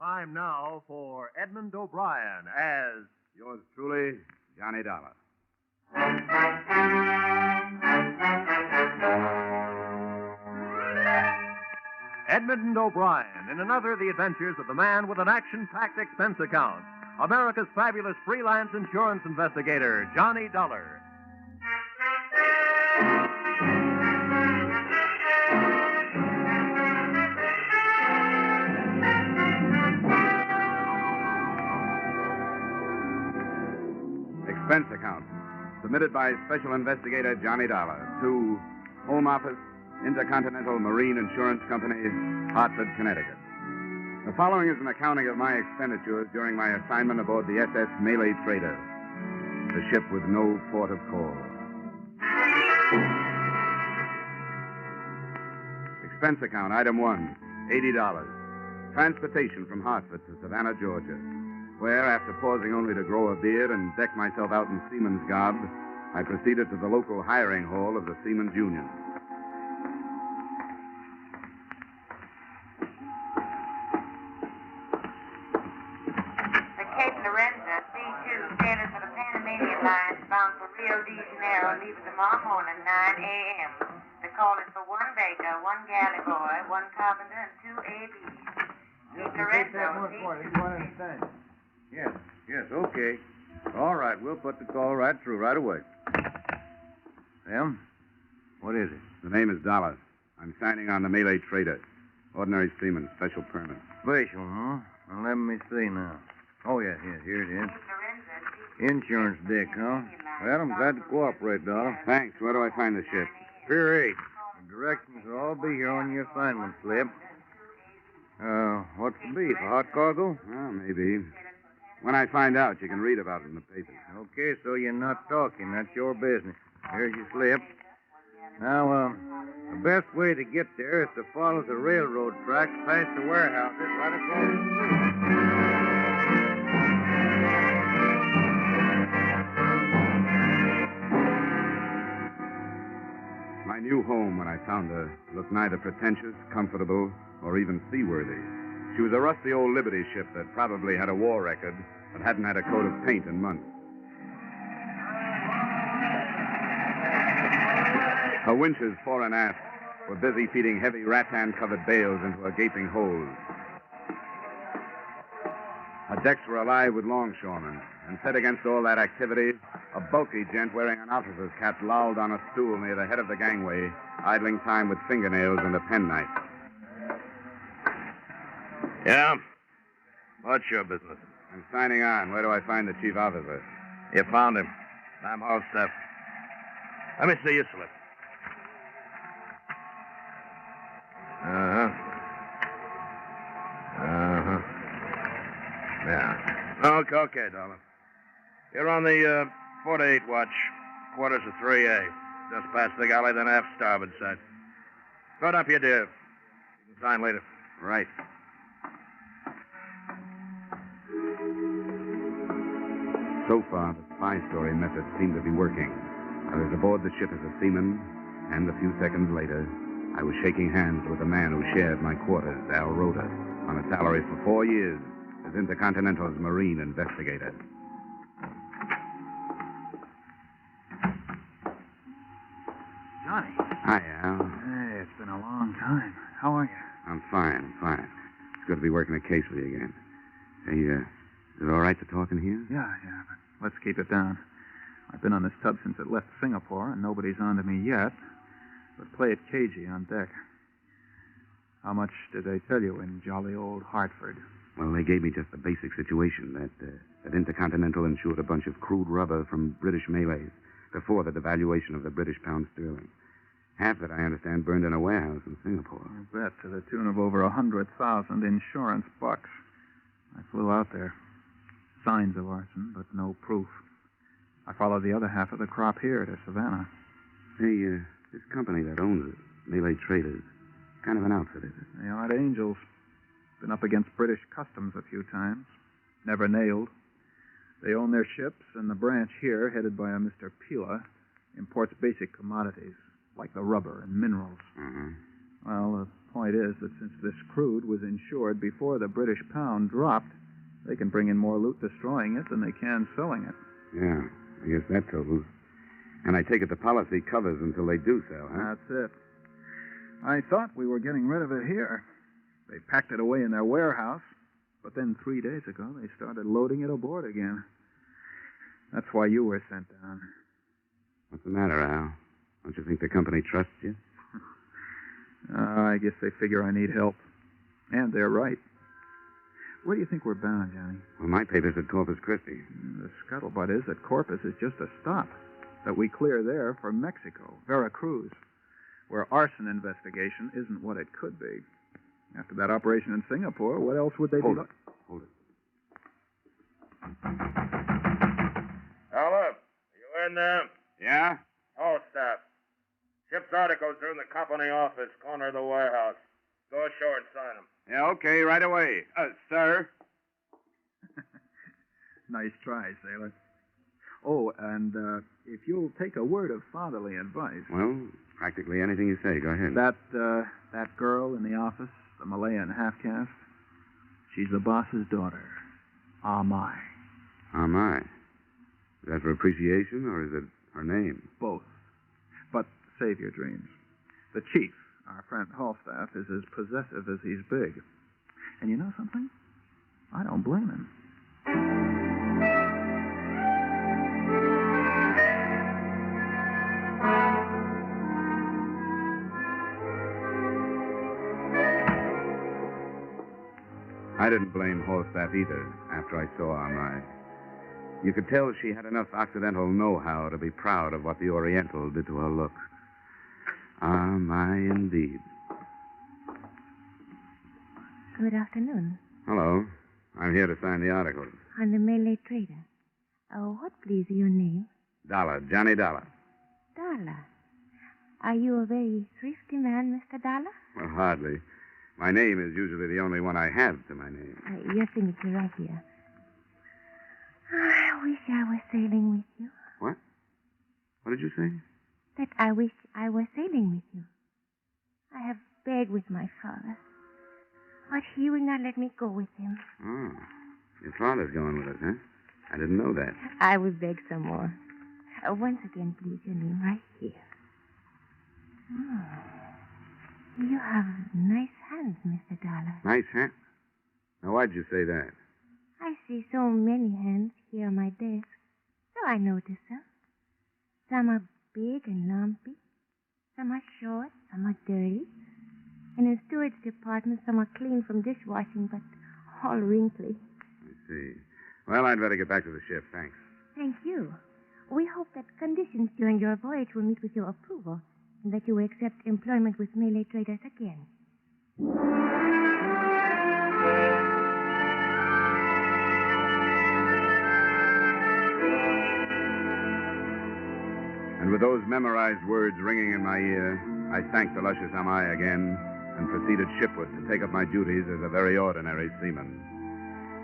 Time now for Edmund O'Brien as Yours truly, Johnny Dollar. Edmund O'Brien in another of the adventures of the man with an action-packed expense account, America's fabulous freelance insurance investigator, Johnny Dollar. Expense account. Submitted by Special Investigator Johnny Dollar to Home Office, Intercontinental Marine Insurance Company, Hartford, Connecticut. The following is an accounting of my expenditures during my assignment aboard the SS Malay Trader, the ship with no port of call. Expense account, item 1, $80. Transportation from Hartford to Savannah, Georgia, where, after pausing only to grow a beard and deck myself out in seaman's garb, I proceeded to the local hiring hall of the Seamen's Union. The Cape Lorenza, C2, sailors for the Panamanian line bound for Rio de Janeiro, leaving tomorrow morning, 9 a.m. The call is for one baker, one galley boy, one carpenter, and 2 ABs. Cape Lorenza, C2. Yes, okay. All right, we'll put the call right through right away. Em, what is it? The name is Dollar. I'm signing on the Malay Trader. Ordinary seaman, special permit. Special, huh? Well, let me see now. Oh, yes, here it is. Insurance dick, huh? Well, I'm glad to cooperate, Dollar. Thanks. Where do I find the ship? Pier 8. The directions will all be here on your assignment slip. What's the beef? A hot cargo? Well, maybe. When I find out, you can read about it in the papers. Okay, so you're not talking. That's your business. Here's your slip. Now, the best way to get there is to follow the railroad tracks past the warehouses right across the street. My new home, when I found her, looked neither pretentious, comfortable, or even seaworthy. She was a rusty old Liberty ship that probably had a war record, but hadn't had a coat of paint in months. Her winches, fore and aft, were busy feeding heavy rattan-covered bales into a gaping hold. Her decks were alive with longshoremen, and set against all that activity, a bulky gent wearing an officer's cap lolled on a stool near the head of the gangway, idling time with fingernails and a penknife. Yeah? What's your business? I'm signing on. Where do I find the chief officer? You found him. I'm all set. Let me see your slip. Yeah. Okay, Dollar. You're on the 48 watch, quarters of 3A. Just past the galley, then aft starboard side. Put up your div. You can sign later. Right. So far, the spy story method seemed to be working. I was aboard the ship as a seaman, and a few seconds later, I was shaking hands with the man who shared my quarters, Al Rhoda, on a salary for 4 years as Intercontinental's marine investigator. Johnny. Hi, Al. Hey, it's been a long time. How are you? I'm fine. It's good to be working a case with you again. Hey, is it all right to talk in here? Yeah, but let's keep it down. I've been on this tub since it left Singapore, and nobody's on to me yet. But play it cagey on deck. How much did they tell you in jolly old Hartford? Well, they gave me just the basic situation, that Intercontinental insured a bunch of crude rubber from British Malays before the devaluation of the British pound sterling. Half that, I understand, burned in a warehouse in Singapore. I bet, to the tune of over 100,000 insurance bucks. I flew out there. Signs of arson, but no proof. I followed the other half of the crop here to Savannah. Hey, this company that owns it, Malay Traders, kind of an outfit, is it? They aren't angels. Been up against British customs a few times. Never nailed. They own their ships, and the branch here, headed by a Mr. Pila, imports basic commodities, like the rubber and minerals. Uh-huh. Well, the point is that since this crude was insured before the British pound dropped, they can bring in more loot destroying it than they can selling it. Yeah, I guess that totals. And I take it the policy covers until they do sell, huh? That's it. I thought we were getting rid of it here. They packed it away in their warehouse, but then 3 days ago they started loading it aboard again. That's why you were sent down. What's the matter, Al? Don't you think the company trusts you? I guess they figure I need help. And they're right. Where do you think we're bound, Johnny? Well, my paper's at Corpus Christi. The scuttlebutt is that Corpus is just a stop. That we clear there for Mexico, Veracruz, where arson investigation isn't what it could be. After that operation in Singapore, what else would they Hold be... it. Hold it. Hello. You in there? Yeah? All staff. Ship's articles are in the company office, corner of the warehouse. Go ashore and sign them. Yeah, okay, right away. Sir? Nice try, sailor. Oh, and if you'll take a word of fatherly advice... Well, practically anything you say. Go ahead. That girl in the office, the Malayan half-caste, she's the boss's daughter. Amai. Amai. Is that for appreciation, or is it her name? Both. But save your dreams. The chief, our friend Halstaff, is as possessive as he's big. And you know something? I don't blame him. I didn't blame Halstaff either after I saw Amai. You could tell she had enough Occidental know-how to be proud of what the Oriental did to her looks. Amai, indeed. Good afternoon. Hello. I'm here to sign the articles. I'm the Malay trader. What, please, your name? Dollar, Johnny Dollar. Dollar. Are you a very thrifty man, Mr. Dollar? Well, hardly. My name is usually the only one I have to my name. Your signature right here. I wish I were sailing with you. What? What did you say? That I wish I were sailing with you. I have begged with my father, but he will not let me go with him. Oh, your father's going with us, huh? I didn't know that. I will beg some more. Once again, please, your name right here. You have nice hands, Mr. Dollar. Nice, huh? Now, why'd you say that? I see so many hands here on my desk, so I notice them. Some are big and lumpy. Some are short, some are dirty. And in steward's department, some are clean from dishwashing, but all wrinkly. I see. Well, I'd better get back to the ship. Thanks. Thank you. We hope that conditions during your voyage will meet with your approval, and that you will accept employment with Malay traders again. And with those memorized words ringing in my ear, I thanked the luscious Amai again and proceeded shipward to take up my duties as a very ordinary seaman.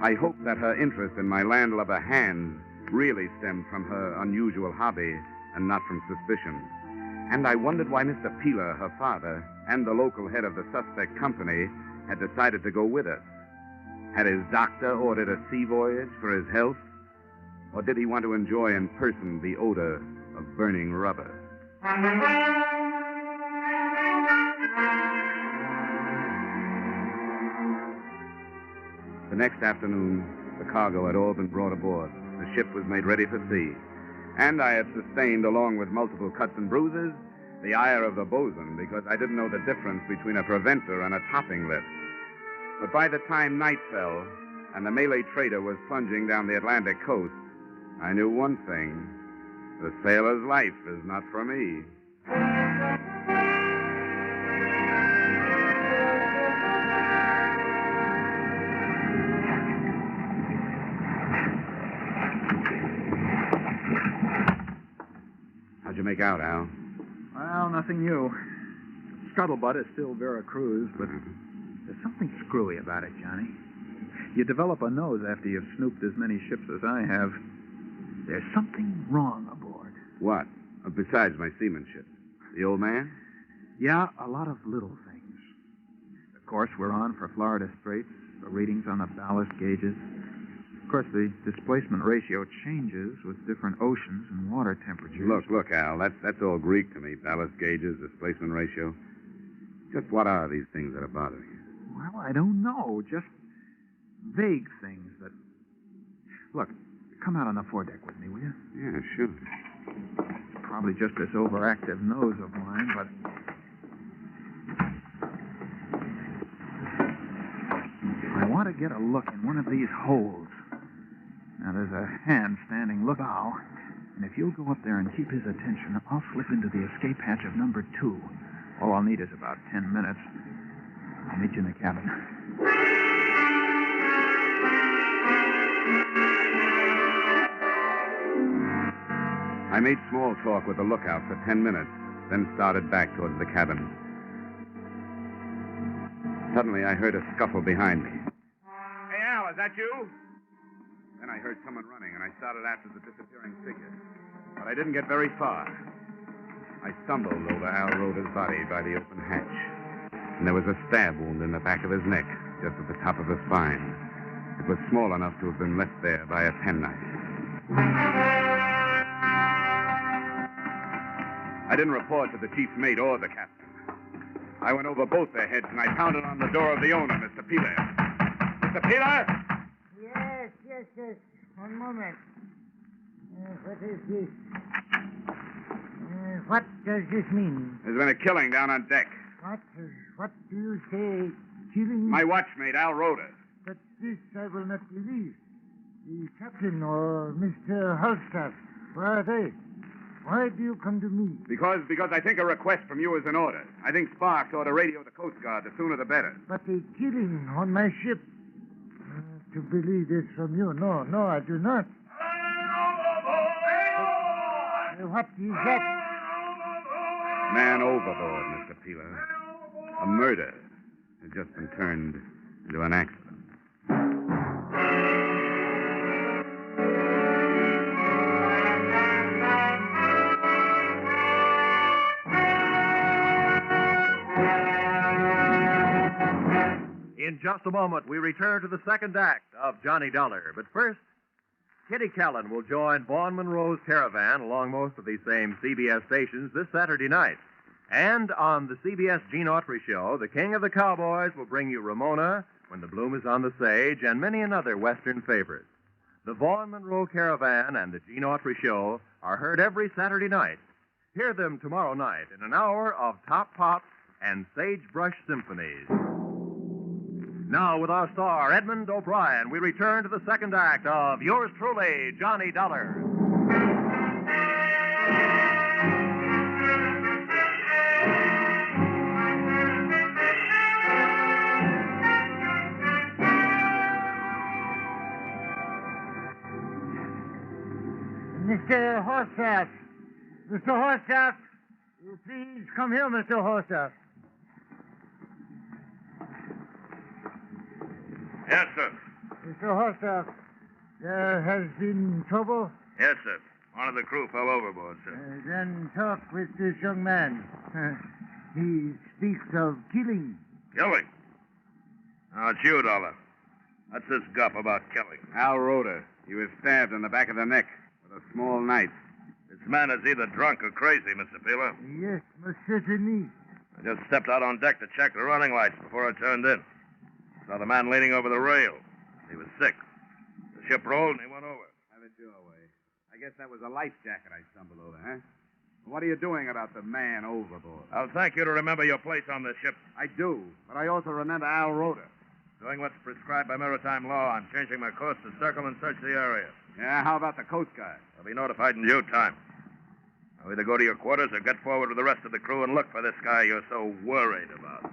I hoped that her interest in my landlubber hands really stemmed from her unusual hobby and not from suspicion. And I wondered why Mr. Peeler, her father, and the local head of the suspect company had decided to go with us. Had his doctor ordered a sea voyage for his health? Or did he want to enjoy in person the odor of burning rubber? The next afternoon, the cargo had all been brought aboard. The ship was made ready for sea. And I had sustained, along with multiple cuts and bruises, the ire of the bosun because I didn't know the difference between a preventer and a topping lift. But by the time night fell and the Malay trader was plunging down the Atlantic coast, I knew one thing. The sailor's life is not for me. How'd you make out, Al? Well, nothing new. Scuttlebutt is still Veracruz, but there's something screwy about it, Johnny. You develop a nose after you've snooped as many ships as I have. There's something wrong aboard. What? Besides my seamanship. The old man? Yeah, a lot of little things. course we're on for Florida Straits, the readings on the ballast gauges. Of course, the displacement ratio changes with different oceans and water temperatures. Look, Al, that's all Greek to me. Ballast gauges, displacement ratio. Just what are these things that are bothering you? Well, I don't know. Just vague things that... Look, come out on the foredeck with me, will you? Yeah, sure. It's probably just this overactive nose of mine, but... I want to get a look in one of these holes. Now, there's a hand standing look bow, and if you'll go up there and keep his attention, I'll slip into the escape hatch of number 2. All I'll need is about 10 minutes. I'll meet you in the cabin. I made small talk with the lookout for 10 minutes, then started back towards the cabin. Suddenly, I heard a scuffle behind me. Hey, Al, is that you? Then I heard someone running, and I started after the disappearing figure. But I didn't get very far. I stumbled over Al Roda's body by the open hatch, and there was a stab wound in the back of his neck, just at the top of his spine. It was small enough to have been left there by a penknife. I didn't report to the chief's mate or the captain. I went over both their heads, and I pounded on the door of the owner, Mr. Peeler. Mr. Peeler? Yes. One moment. What is this? What does this mean? There's been a killing down on deck. What do you say? Killing? My watchmate, Al Roda. But this I will not believe. The captain or Mr. Halstaff, where are they? Why do you come to me? Because I think a request from you is in order. I think Sparks ought to radio the Coast Guard. The sooner the better. But a killing on my ship. To believe this from you. No, I do not. What is that? Man overboard, Mr. Peeler. A murder has just been turned into an accident. In just a moment, we return to the second act of Johnny Dollar. But first, Kitty Callan will join Vaughn Monroe's caravan along most of these same CBS stations this Saturday night. And on the CBS Gene Autry Show, the King of the Cowboys will bring you Ramona, When the Bloom is on the Sage, and many another Western favorites. The Vaughn Monroe Caravan and the Gene Autry Show are heard every Saturday night. Hear them tomorrow night in an hour of Top Pops and Sagebrush Symphonies. Now, with our star, Edmund O'Brien, we return to the second act of yours truly, Johnny Dollar. Mr. Horstaff. Mr. Horstaff. Please come here, Mr. Horstaff. Yes, sir. Mr. Horstaff, there has been trouble? Yes, sir. One of the crew fell overboard, sir. Then talk with this young man. He speaks of killing. Killing? Now, it's you, Dollar. What's this guff about killing? Al Roda. He was stabbed in the back of the neck with a small knife. This man is either drunk or crazy, Mr. Peeler. Yes, most certainly. I just stepped out on deck to check the running lights before I turned in. Saw the man leaning over the rail. He was sick. The ship rolled and he went over. Have it your way. I guess that was a life jacket I stumbled over, huh? What are you doing about the man overboard? I'll thank you to remember your place on this ship. I do, but I also remember Al Roda. Doing what's prescribed by maritime law, I'm changing my course to circle and search the area. Yeah, how about the Coast Guard? I'll be notified in due time. I'll either go to your quarters or get forward with the rest of the crew and look for this guy you're so worried about.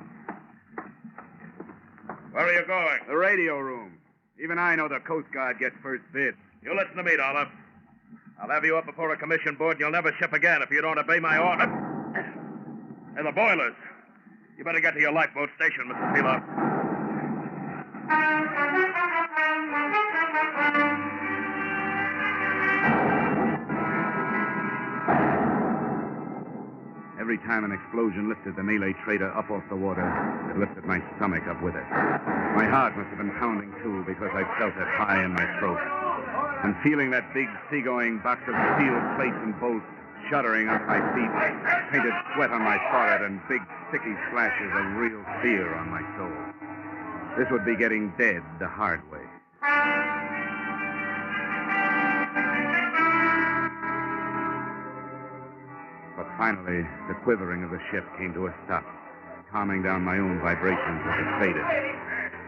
Where are you going? The radio room. Even I know the Coast Guard gets first bid. You listen to me, Dollar. I'll have you up before a commission board and you'll never ship again if you don't obey my order. Hey, the boilers. You better get to your lifeboat station, Mr. Peeler. Every every time an explosion lifted the Malay trader up off the water, it lifted my stomach up with it. My heart must have been pounding, too, because I felt it high in my throat. And feeling that big seagoing box of steel plates and bolts shuddering under my feet, painted sweat on my forehead, and big, sticky splashes of real fear on my soul. This would be getting dead the hard way. But finally, the quivering of the ship came to a stop, calming down my own vibrations as it faded.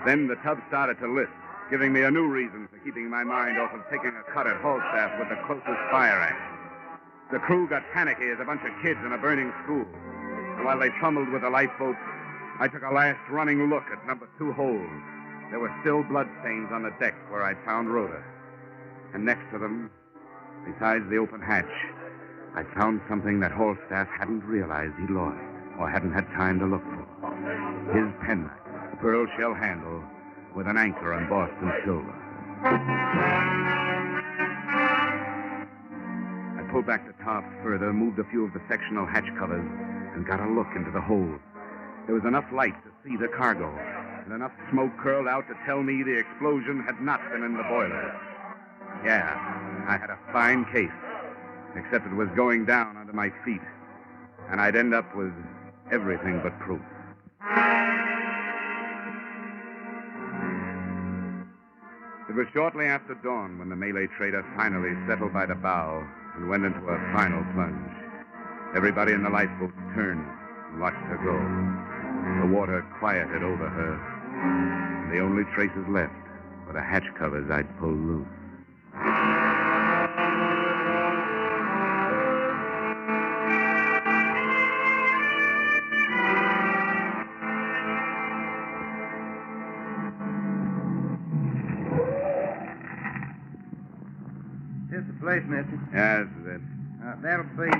Then the tub started to lift, giving me a new reason for keeping my mind off of taking a cut at Falstaff with the closest fire axe. The crew got panicky as a bunch of kids in a burning school. And while they fumbled with the lifeboats, I took a last running look at number 2 hold. There were still bloodstains on the deck where I'd found Rhoda. And next to them, besides the open hatch, I found something that Falstaff hadn't realized he'd lost or hadn't had time to look for. His penknife, pearl shell handle, with an anchor embossed in silver. I pulled back the top further, moved a few of the sectional hatch covers, and got a look into the hold. There was enough light to see the cargo, and enough smoke curled out to tell me the explosion had not been in the boiler. Yeah, I had a fine case, except it was going down under my feet, and I'd end up with everything but proof. It was shortly after dawn when the Malay trader finally settled by the bow and went into a final plunge. Everybody in the lifeboat turned and watched her go. The water quieted over her, and the only traces left were the hatch covers I'd pulled loose. This is the place, mister. Yeah, this is it. That'll be,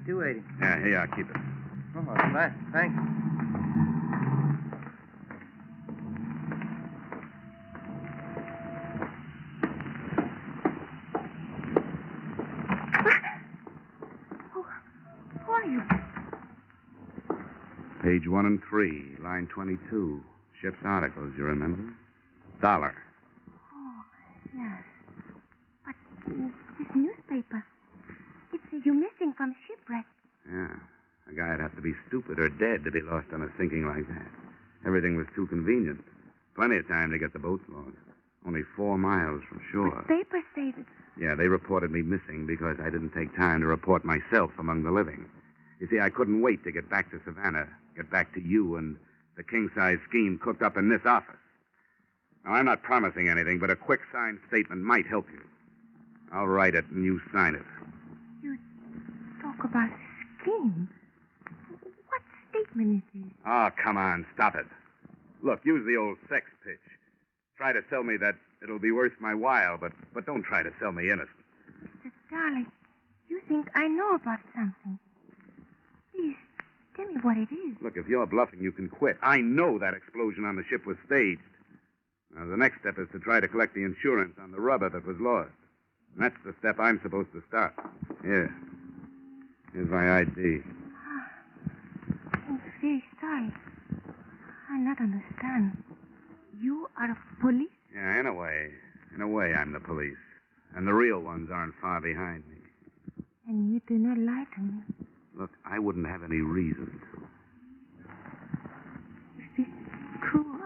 280. Yeah, here you are. Keep it. Oh, thanks. Who are you? Page 1 and 3, line 22. Ship's articles, you remember? $1. Oh, yes. But this newspaper, it says you're missing from shipwreck. Yeah. A guy'd have to be stupid or dead to be lost on a sinking like that. Everything was too convenient. Plenty of time to get the boats lost. Only 4 miles from shore. But papers say that... Yeah, they reported me missing because I didn't take time to report myself among the living. You see, I couldn't wait to get back to Savannah, get back to you and the king-size scheme cooked up in this office. Now, I'm not promising anything, but a quick signed statement might help you. I'll write it and you sign it. You talk about a scheme. What statement is this? Oh, come on, stop it. Look, use the old sex pitch. Try to sell me that it'll be worth my while, but don't try to sell me innocent. Mr. Darling, you think I know about something. Please, tell me what it is. Look, if you're bluffing, you can quit. I know that explosion on the ship was staged. Now, the next step is to try to collect the insurance on the rubber that was lost. And that's the step I'm supposed to start. Here. Here's my ID. I'm very sorry. I not understand. You are a police? Yeah, in a way. In a way, I'm the police. And the real ones aren't far behind me. And you do not lie to me. Look, I wouldn't have any reason to. If this is true,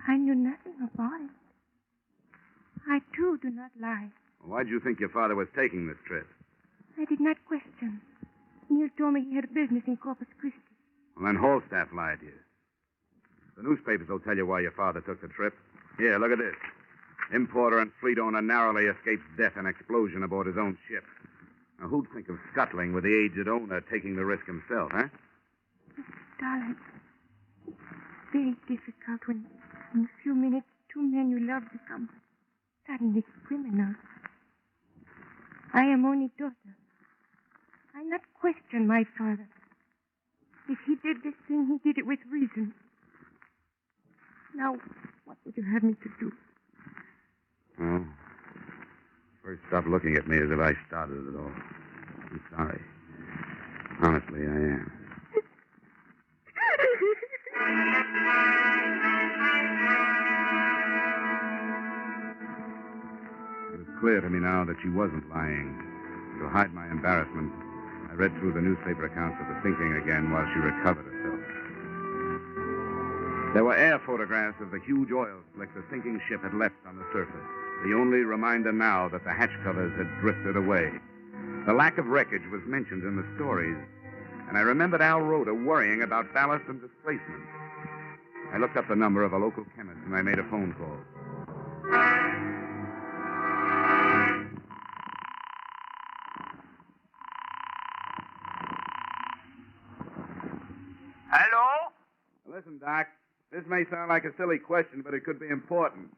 I knew nothing about it. I, too, do not lie. Well, why'd you think your father was taking this trip? I did not question. Neil told me he had business in Corpus Christi. Well, then Halstaff lied to you. The newspapers will tell you why your father took the trip. Here, look at this. Importer and fleet owner narrowly escapes death in explosion aboard his own ship. Now, who'd think of scuttling with the aged owner taking the risk himself, huh? Darling, it's very difficult when in a few minutes 2 men you love become suddenly criminals. I am only daughter. I not question my father. If he did this thing, he did it with reason. Now, what would you have me to do? Well, first stop looking at me as if I started it all. I'm sorry. clear to me now that she wasn't lying. To hide my embarrassment, I read through the newspaper accounts of the sinking again while she recovered herself. There were air photographs of the huge oil slick the sinking ship had left on the surface, the only reminder now that the hatch covers had drifted away. The lack of wreckage was mentioned in the stories, and I remembered Al Rhoda worrying about ballast and displacement. I looked up the number of a local chemist, and I made a phone call. Hello? Listen, Doc, this may sound like a silly question, but it could be important.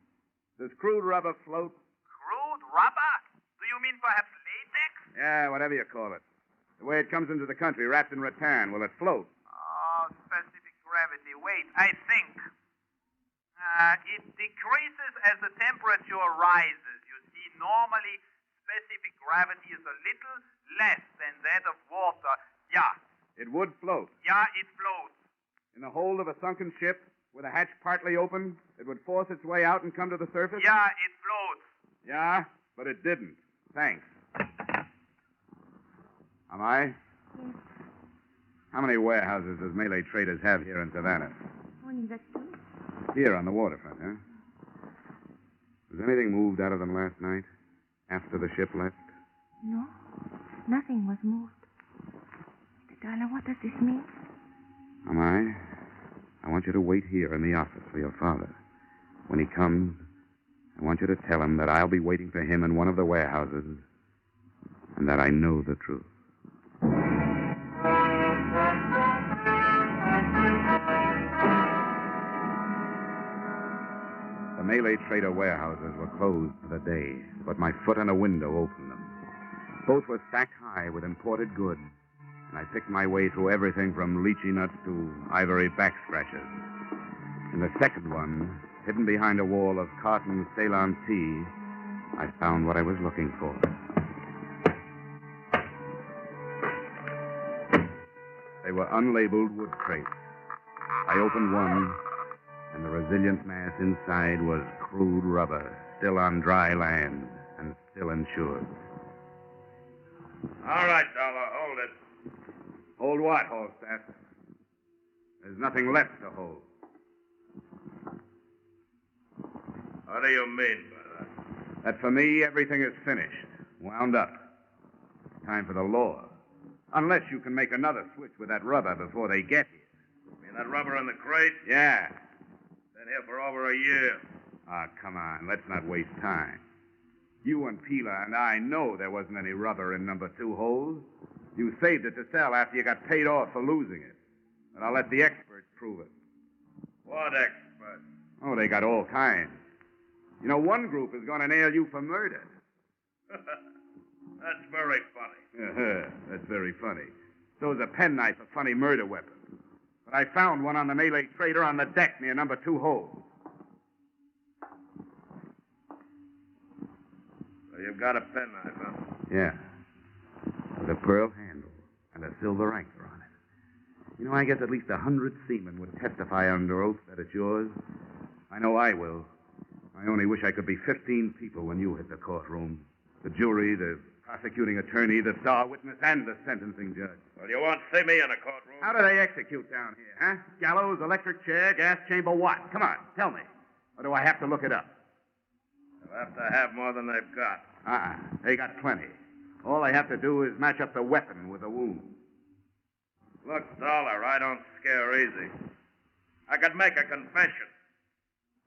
Does crude rubber float? Crude rubber? Do you mean perhaps latex? Yeah, whatever you call it. The way it comes into the country, wrapped in rattan, will it float? Oh, specific gravity. Wait, I think. It decreases as the temperature rises. You see, normally specific gravity is a little less than that of water. Yeah. It would float. Yeah, it floats. In the hold of a sunken ship, with a hatch partly open, it would force its way out and come to the surface? Yeah, it floats. Yeah, but it didn't. Thanks. Am I? Yes. How many warehouses does Malay traders have here in Savannah? Only the two. Here on the waterfront, huh? Was anything moved out of them last night? After the ship left? No, nothing was moved. Mr. Dollar, what does this mean? Am I want you to wait here in the office for your father. When he comes, I want you to tell him that I'll be waiting for him in one of the warehouses and that I know the truth. The Malay trader warehouses were closed for the day, but my foot in a window opened them. Both were stacked high with imported goods, and I picked my way through everything from lychee nuts to ivory back scratchers. In the second one, hidden behind a wall of cotton Ceylon tea, I found what I was looking for. They were unlabeled wood crates. I opened one, and the resilient mass inside was crude rubber, still on dry land and still insured. All right, Dollar, hold it. Hold what, Holstaff? There's nothing left to hold. What do you mean by that? That for me, everything is finished, wound up. Time for the law. Unless you can make another switch with that rubber before they get here. You mean that rubber in the crate? Yeah. Been here for over a year. Ah, come on. Let's not waste time. You and Pila and I know there wasn't any rubber in number 2 hold. You saved it to sell after you got paid off for losing it. And I'll let the experts prove it. What expert? Oh, they got all kinds. You know, one group is going to nail you for murder. That's very funny. That's very funny. So is a penknife a funny murder weapon. But I found one on the Malay trader on the deck near number 2 hold. So you've got a penknife, huh? Yeah. With a pearl handle and a silver anchor on it. You know, I guess at least 100 seamen would testify under oath that it's yours. I know I will. I only wish I could be 15 people when you hit the courtroom. The jury, the prosecuting attorney, the star witness, and the sentencing judge. Well, you won't see me in a courtroom. How do they execute down here, huh? Gallows, electric chair, gas chamber, what? Come on, tell me. Or do I have to look it up? They'll have to have more than they've got. They got plenty. All I have to do is match up the weapon with the wound. Look, Dollar, I don't scare easy. I could make a confession,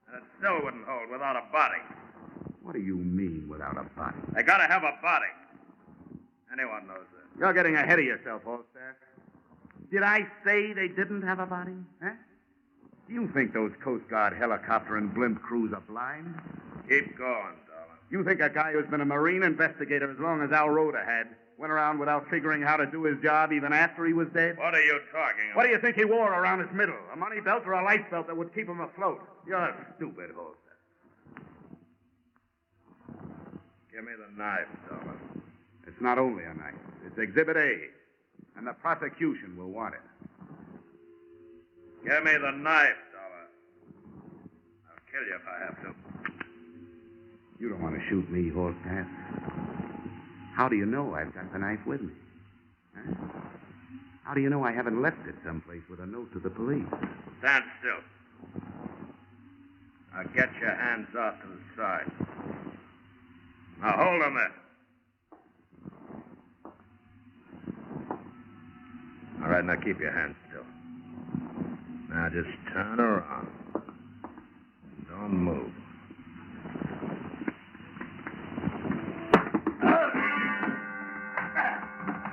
and it still wouldn't hold without a body. What do you mean without a body? They gotta have a body. Anyone knows that. You're getting ahead of yourself, Holstaff. Did I say they didn't have a body? Huh? Do you think those Coast Guard helicopter and blimp crews are blind? Keep going, Dollar. You think a guy who's been a Marine investigator as long as Al Rhoda had went around without figuring how to do his job even after he was dead? What are you talking about? What do you think he wore around his middle? A money belt or a life belt that would keep him afloat? You're stupid, Holstaff. Give me the knife, Dollar. It's not only a knife. It's Exhibit A, and the prosecution will want it. Give me the knife, Dollar. I'll kill you if I have to. You don't want to shoot me, Falstaff. How do you know I've got the knife with me? Huh? How do you know I haven't left it someplace with a note to the police? Stand still. Now get your hands off to the side. Now hold them there. All right, now keep your hands still. Now just turn around. Don't move.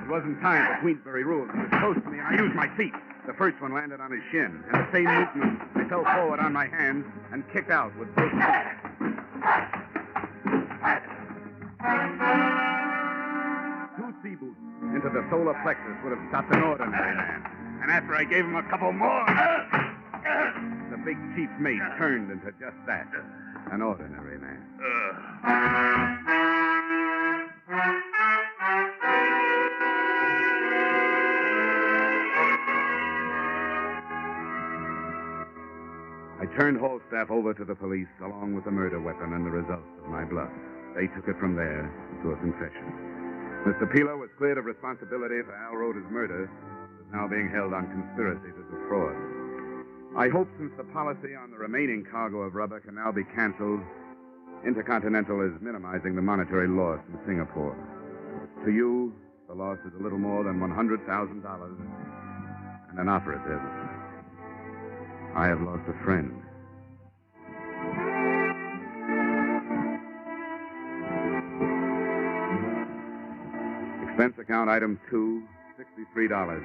It wasn't time for Queensbury rules. He was close to me, and I used my feet. The first one landed on his shin, and the same movement, I fell forward on my hands and kicked out with both feet. Two sea boots into the solar plexus would have stopped an ordinary man. And after I gave him a couple more, the big chief mate turned into just that, an ordinary man. I turned Falstaff over to the police along with the murder weapon and the results of my bluff. They took it from there to a confession. Mr. Peeler was cleared of responsibility for Al Roda's murder, is now being held on conspiracy to defraud. I hope since the policy on the remaining cargo of rubber can now be canceled, Intercontinental is minimizing the monetary loss in Singapore. To you, the loss is a little more than $100,000 and an operative. I have lost a friend. Expense account item 2, $63.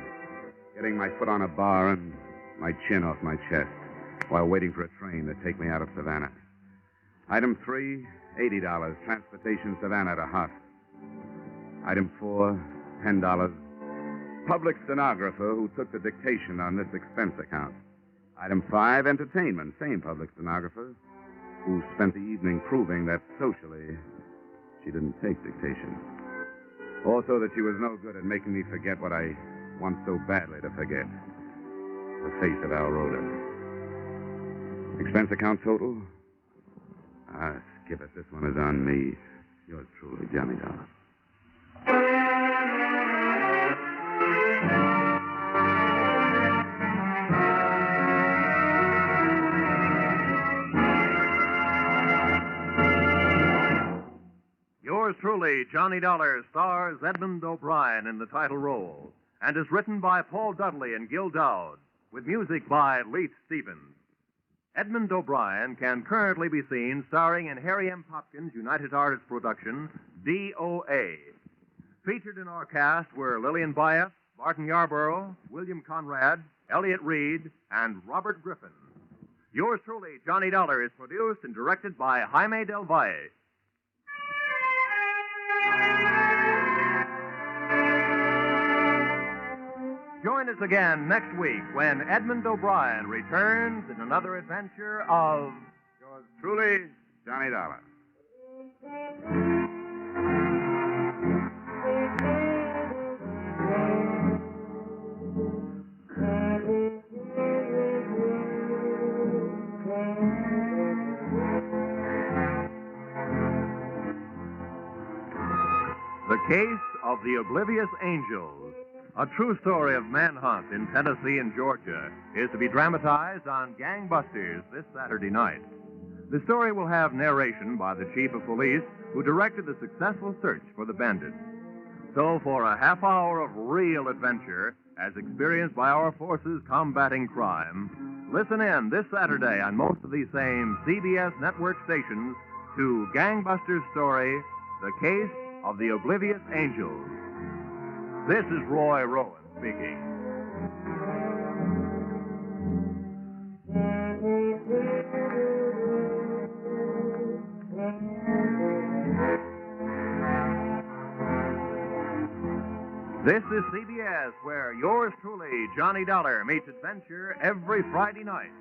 Getting my foot on a bar and my chin off my chest while waiting for a train to take me out of Savannah. Item 3, $80. Transportation Savannah to Hot. Item 4, $10. Public stenographer who took the dictation on this expense account. Item 5, entertainment. Same public stenographer who spent the evening proving that socially she didn't take dictation. Also that she was no good at making me forget what I want so badly to forget. The face of Al Roda. Expense account total? Skip it. This one is on me. Yours truly, Johnny Dollar. Yours truly, Johnny Dollar, stars Edmund O'Brien in the title role and is written by Paul Dudley and Gil Dowd with music by Leith Stevens. Edmund O'Brien can currently be seen starring in Harry M. Popkin's United Artists production, D.O.A. Featured in our cast were Lillian Byeth, Barton Yarborough, William Conrad, Elliott Reed, and Robert Griffin. Yours truly, Johnny Dollar, is produced and directed by Jaime Del Valle. Join us again next week when Edmund O'Brien returns in another adventure of Yours truly, Johnny Dollar. The Case of the Oblivious Angels. A true story of manhunt in Tennessee and Georgia is to be dramatized on Gangbusters this Saturday night. The story will have narration by the chief of police who directed the successful search for the bandits. So for a half hour of real adventure, as experienced by our forces combating crime, listen in this Saturday on most of these same CBS network stations to Gangbusters' story, The Case of the Oblivious Angels. This is Roy Rowan speaking. This is CBS, where yours truly, Johnny Dollar, meets adventure every Friday night.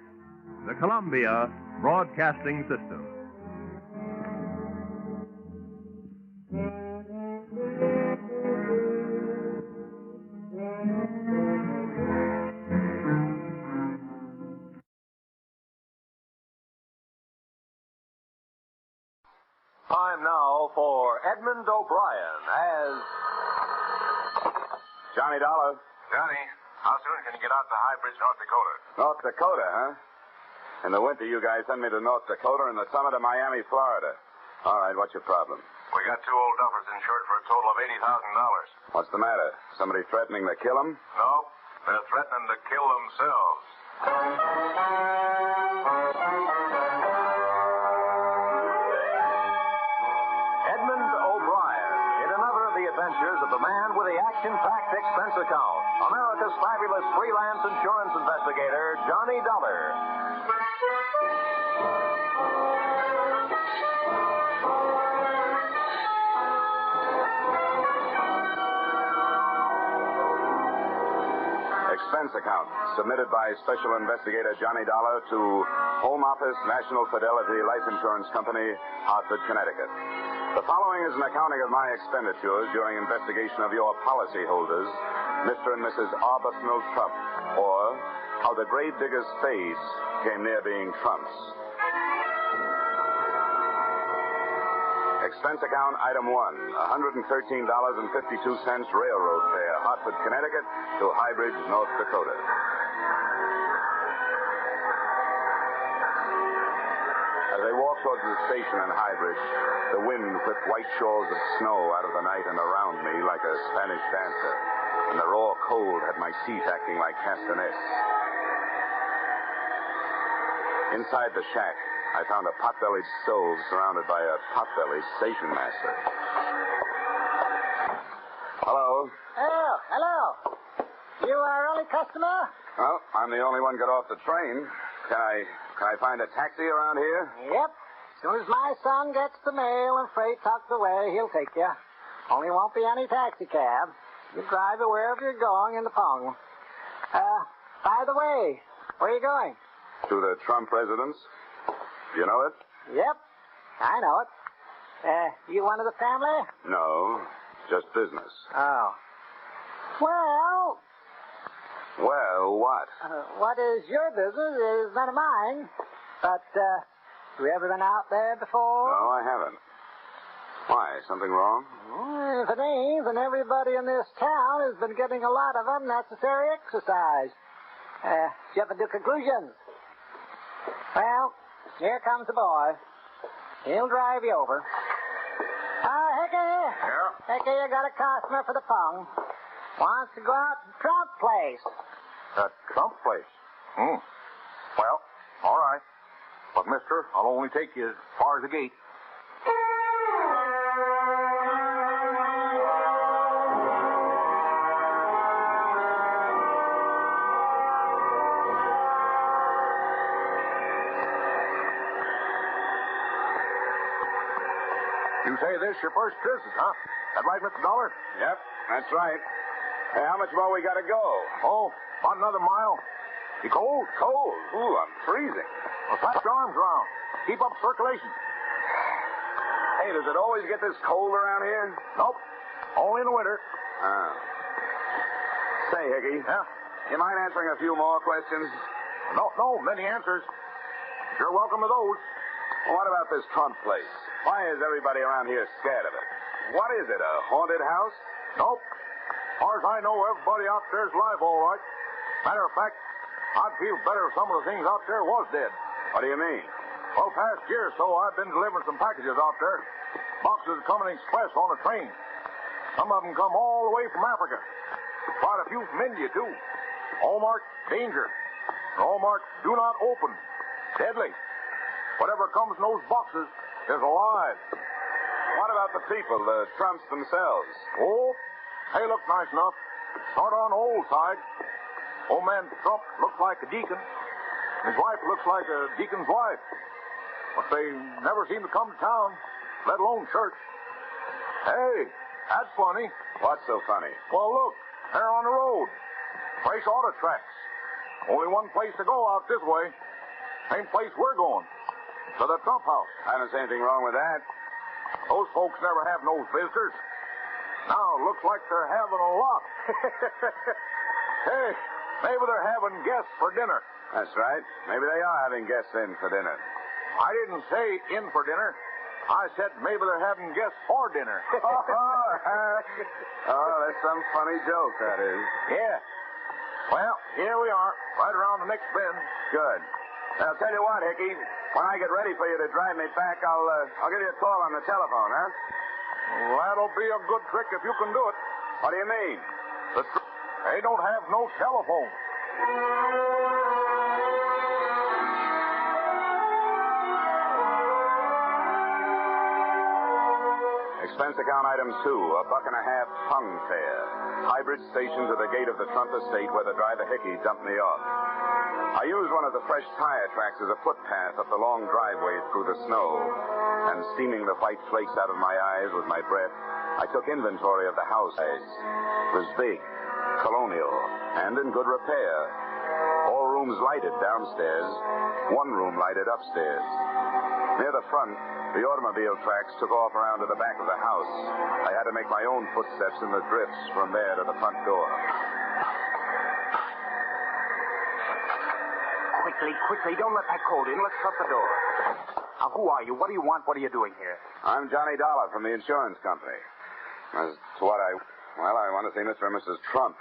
The Columbia Broadcasting System. Time now for Edmund O'Brien as Johnny Dollar. Johnny, how soon can you get out to High Bridge, North Dakota? North Dakota, huh? In the winter, you guys send me to North Dakota and the summit of Miami, Florida. All right, what's your problem? We got two old duffers insured for a total of $80,000. What's the matter? Somebody threatening to kill them? No, they're threatening to kill themselves. Edmund O'Brien in another of the adventures of the man with the action-packed expense account, America's fabulous freelance insurance investigator, Johnny Dollar. Expense account submitted by Special Investigator Johnny Dollar to Home Office, National Fidelity Life Insurance Company, Hartford, Connecticut. The following is an accounting of my expenditures during investigation of your policyholders, Mr. and Mrs. Arbuthnot Trump, or how the Gravediggers Spades came near being Trumps. Expense account item 1, $113.52 railroad fare, Hartford, Connecticut to High Bridge, North Dakota. As I walked towards the station in High Bridge, the wind whipped white shawls of snow out of the night and around me like a Spanish dancer, and the raw cold had my seat acting like castanets. Inside the shack, I found a pot-bellied stove surrounded by a pot-bellied station master. Hello. Oh, hello. You our only customer? Well, I'm the only one got off the train. Can I find a taxi around here? Yep. As soon as my son gets the mail and freight tucked away, he'll take you. Only won't be any taxi cab. You drive it wherever you're going in the Pong. By the way, where are you going? To the Trump residence. You know it? Yep, I know it. You one of the family? No, just business. Oh. Well... Well, what? What is your business is none of mine. But, have you ever been out there before? No, I haven't. Why, something wrong? Well, if it ain't, then everybody in this town has been getting a lot of unnecessary exercise. Jumping to conclusions. Well... Here comes the boy. He'll drive you over. Hickey. Yeah? Hickey, you got a customer for the Pong. Wants to go out to Trump place. That Trump place? Well, all right. But, mister, I'll only take you as far as the gate. You say this your first business, huh? That right, Mr. Dollar? Yep, that's right. Hey, how much more we got to go? Oh, about another mile. You cold? Cold. Ooh, I'm freezing. Well, slap your arms around. Keep up circulation. Hey, does it always get this cold around here? Nope. Only in the winter. Oh. Say, Hickey. Yeah? You mind answering a few more questions? No, many answers. You're welcome to those. Well, what about this Trump place? Why is everybody around here scared of it? What is it, a haunted house? Nope. As far as I know, everybody out there's alive all right. Matter of fact, I'd feel better if some of the things out there was dead. What do you mean? Well, past year or so, I've been delivering some packages out there. Boxes coming express on a train. Some of them come all the way from Africa. Quite a few from India, too. All marked danger. All marked do not open. Deadly. Whatever comes in those boxes is alive. What about the people, the Trumps themselves? Oh, they look nice enough. Sort on the old side. Old man Trump looks like a deacon. His wife looks like a deacon's wife. But they never seem to come to town, let alone church. Hey, that's funny. What's so funny? Well, look, they're on the road. Trace auto tracks. Only one place to go out this way. Same place we're going. To the Trump house. I don't see anything wrong with that. Those folks never have no visitors. Now it looks like they're having a lot. Hey, maybe they're having guests for dinner. That's right. Maybe they are having guests in for dinner. I didn't say in for dinner. I said maybe they're having guests for dinner. Oh, that's some funny joke, that is. Yeah. Well, here we are, right around the next bend. Good. I'll tell you what, Hickey. When I get ready for you to drive me back, I'll give you a call on the telephone, huh? Well, that'll be a good trick if you can do it. What do you mean? They don't have no telephone. Expense account item 2, $1.50 tongue fare. Hybrid station to the gate of the Trump estate where the driver Hickey dumped me off. I used one of the fresh tire tracks as a footpath up the long driveway through the snow. And steaming the white flakes out of my eyes with my breath, I took inventory of the house. It was big, colonial, and in good repair. All rooms lighted downstairs, one room lighted upstairs. Near the front, the automobile tracks took off around to the back of the house. I had to make my own footsteps in the drifts from there to the front door. Quickly, don't let that cold in. Let's shut the door. Now, who are you? What do you want? What are you doing here? I'm Johnny Dollar from the insurance company. As to what I want to see Mr. and Mrs. Trump.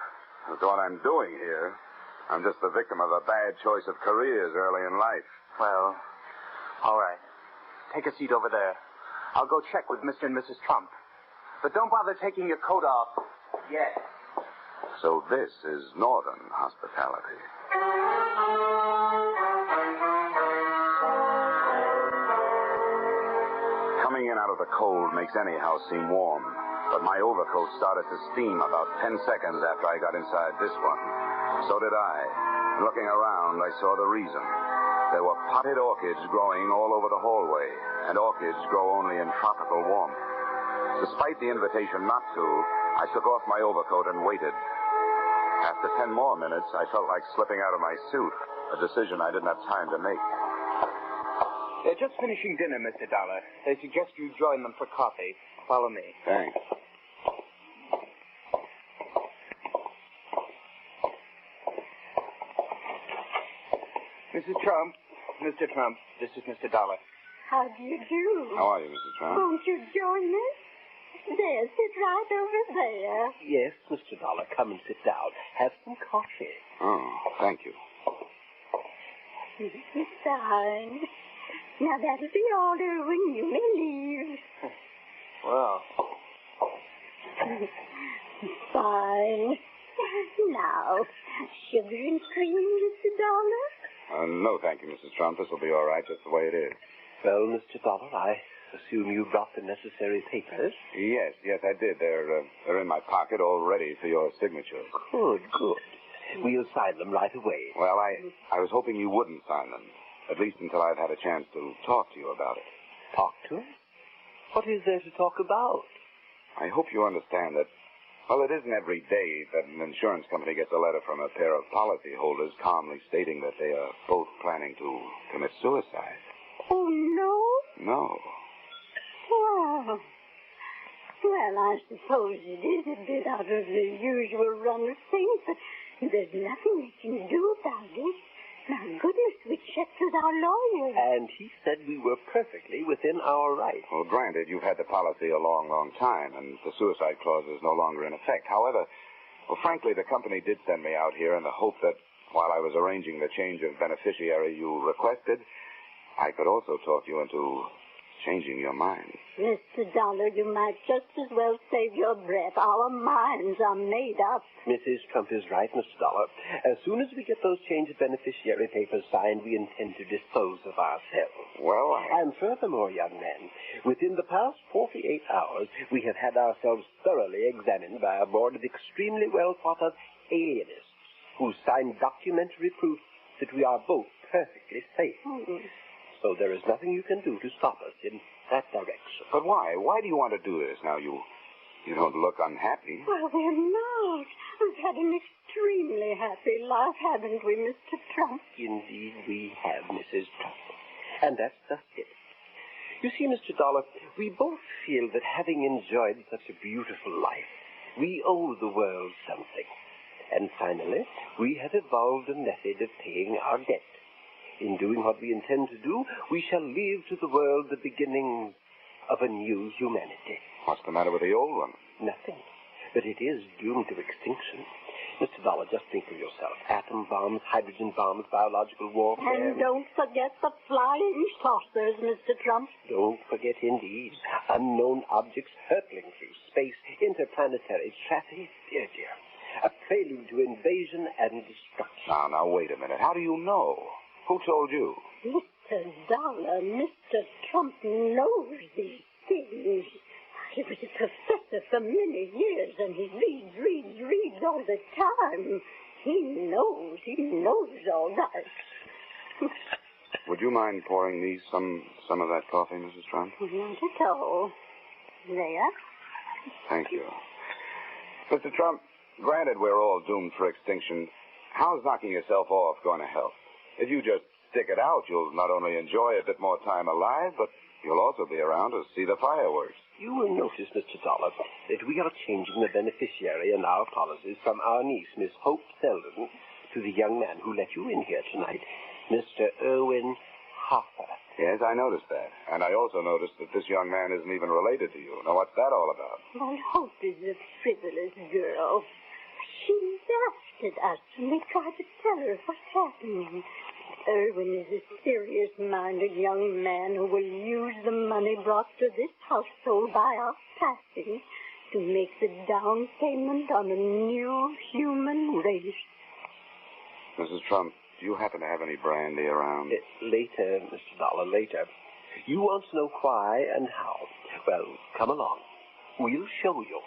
As to what I'm doing here, I'm just the victim of a bad choice of careers early in life. Well, all right. Take a seat over there. I'll go check with Mr. and Mrs. Trump. But don't bother taking your coat off yet. So this is Northern hospitality. Coming in out of the cold makes any house seem warm. But my overcoat started to steam about 10 seconds after I got inside this one. So did I. Looking around, I saw the reason. There were potted orchids growing all over the hallway, and orchids grow only in tropical warmth. Despite the invitation not to, I took off my overcoat and waited. After 10 more minutes, I felt like slipping out of my suit, a decision I didn't have time to make. They're just finishing dinner, Mr. Dollar. They suggest you join them for coffee. Follow me. Thanks. Mrs. Trump, Mr. Trump, this is Mr. Dollar. How do you do? How are you, Mrs. Trump? Won't you join us? There, sit right over there. Yes, Mr. Dollar, come and sit down. Have some coffee. Oh, thank you. Fine. Now that'll be all, Irwin. You may leave. Well. Fine. Now, sugar and cream, Mr. Dollar? No, thank you, Mrs. Trump. This will be all right, just the way it is. Well, Mr. Dollar, I assume you brought the necessary papers? Yes, I did. They're in my pocket, all ready for your signature. Good. We'll sign them right away. Well, I was hoping you wouldn't sign them, at least until I've had a chance to talk to you about it. Talk to us? What is there to talk about? I hope you understand that, well, it isn't every day that an insurance company gets a letter from a pair of policyholders calmly stating that they are both planning to commit suicide. Oh, no? No. Well, I suppose it is a bit out of the usual run of things, but there's nothing we can do about it. My goodness, we checked with our lawyer. And he said we were perfectly within our rights. Well, granted, you've had the policy a long, long time, and the suicide clause is no longer in effect. However, frankly, the company did send me out here in the hope that while I was arranging the change of beneficiary you requested, I could also talk you into changing your mind. Mr. Dollar, you might just as well save your breath. Our minds are made up. Mrs. Trump is right, Mr. Dollar. As soon as we get those change of beneficiary papers signed, we intend to dispose of ourselves. Well, And furthermore, young man, within the past 48 hours, we have had ourselves thoroughly examined by a board of extremely well-thought-of alienists who signed documentary proof that we are both perfectly safe. So there is nothing you can do to stop us in that direction. But why? Why do you want to do this? Now, you don't look unhappy. Well, we're not. We've had an extremely happy life, haven't we, Mr. Trump? Indeed, we have, Mrs. Trump. And that's just it. You see, Mr. Dollar, we both feel that having enjoyed such a beautiful life, we owe the world something. And finally, we have evolved a method of paying our debt. In doing what we intend to do, we shall leave to the world the beginnings of a new humanity. What's the matter with the old one? Nothing. But it is doomed to extinction. Mr. Dollar, just think of yourself. Atom bombs, hydrogen bombs, biological warfare. And don't forget the flying saucers, Mr. Trump. Don't forget, indeed, unknown objects hurtling through space, interplanetary traffic. Dear, dear. A prelude to invasion and destruction. Now, wait a minute. How do you know? Who told you? Mr. Dollar, Mr. Trump knows these things. He was a professor for many years, and he reads all the time. He knows all that. Would you mind pouring me some of that coffee, Mrs. Trump? Not at all. There. Thank you. Mr. Trump, granted we're all doomed for extinction, how's knocking yourself off going to help? If you just stick it out, you'll not only enjoy a bit more time alive, but you'll also be around to see the fireworks. You will notice, Mr. Dollar, that we are changing the beneficiary in our policies from our niece, Miss Hope Selden, to the young man who let you in here tonight, Mr. Irwin Harper. Yes, I noticed that. And I also noticed that this young man isn't even related to you. Now, what's that all about? My Hope is a frivolous girl. She laughed at us when we tried to tell her what's happening. Irwin is a serious-minded young man who will use the money brought to this household by our passing to make the down payment on a new human race. Mrs. Trump, do you happen to have any brandy around? Later, Mr. Dollar, later. You want to know why and how. Well, come along. We'll show you.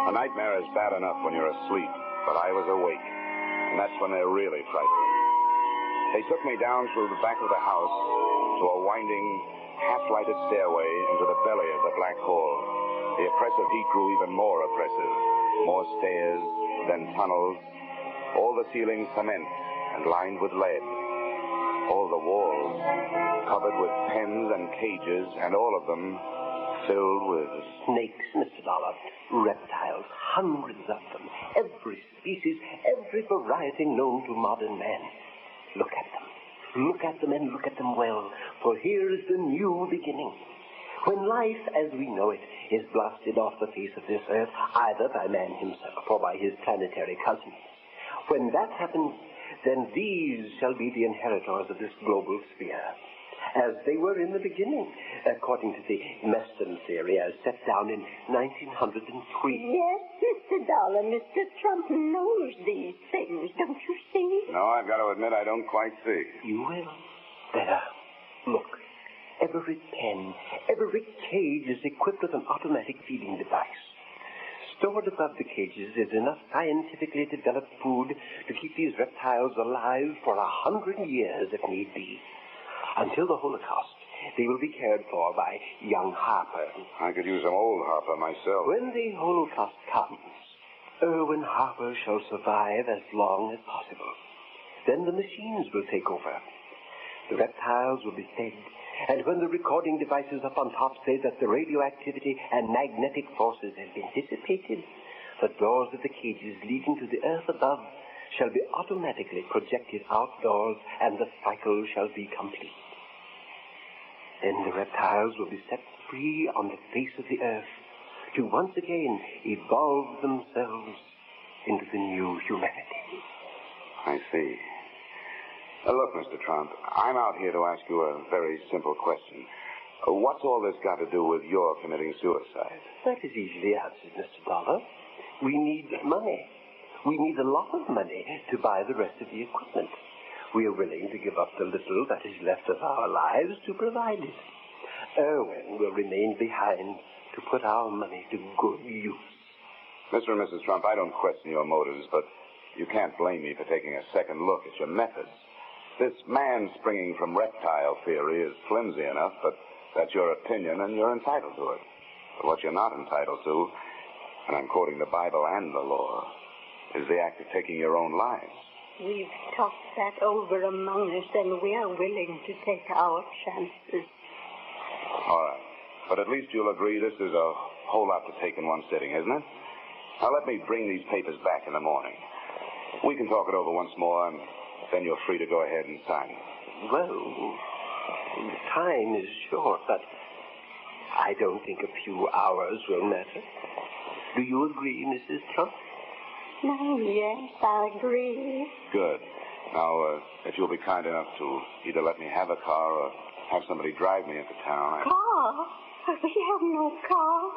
A nightmare is bad enough when you're asleep, but I was awake, and that's when they're really frightening. They took me down through the back of the house to a winding, half-lighted stairway into the belly of the black hole. The oppressive heat grew even more oppressive. More stairs, then tunnels, all the ceilings cement and lined with lead. All the walls covered with pens and cages, and all of them filled with snakes, Mr. Dollar. Reptiles, hundreds of them. Every species, every variety known to modern man. Look at them. Look at them and look at them well, for here is the new beginning. When life as we know it is blasted off the face of this earth, either by man himself or by his planetary cousins. When that happens, then these shall be the inheritors of this global sphere, as they were in the beginning, according to the Meston theory as set down in 1903. Yes, Mr. Dollar, Mr. Trump knows these things, don't you see? No, I've got to admit I don't quite see. You will. There. Look. Every pen, every cage is equipped with an automatic feeding device. Stored above the cages is enough scientifically developed food to keep these reptiles alive for 100 years if need be. Until the Holocaust, they will be cared for by young Harper. I could use some old Harper myself. When the Holocaust comes, Irwin Harper shall survive as long as possible. Then the machines will take over. The reptiles will be fed, and when the recording devices up on top say that the radioactivity and magnetic forces have been dissipated, the doors of the cages leading to the earth above shall be automatically projected outdoors, and the cycle shall be complete. Then the reptiles will be set free on the face of the earth to once again evolve themselves into the new humanity. I see. Look, Mr. Trump, I'm out here to ask you a very simple question. What's all this got to do with your committing suicide? That is easily answered, Mr. Dollar. We need money. We need a lot of money to buy the rest of the equipment. We are willing to give up the little that is left of our lives to provide it. Irwin will remain behind to put our money to good use. Mr. and Mrs. Trump, I don't question your motives, but you can't blame me for taking a second look at your methods. This man springing from reptile theory is flimsy enough, but that's your opinion and you're entitled to it. But what you're not entitled to, and I'm quoting the Bible and the law, is the act of taking your own lives. We've talked that over among us, and we are willing to take our chances. All right. But at least you'll agree this is a whole lot to take in one sitting, isn't it? Now let me bring these papers back in the morning. We can talk it over once more and Then you're free to go ahead and sign. Well, the time is short, but I don't think a few hours will matter. Do you agree, Mrs. Trump? No, yes, I agree. Good. Now, if you'll be kind enough to either let me have a car or have somebody drive me into town. Car? We have no car.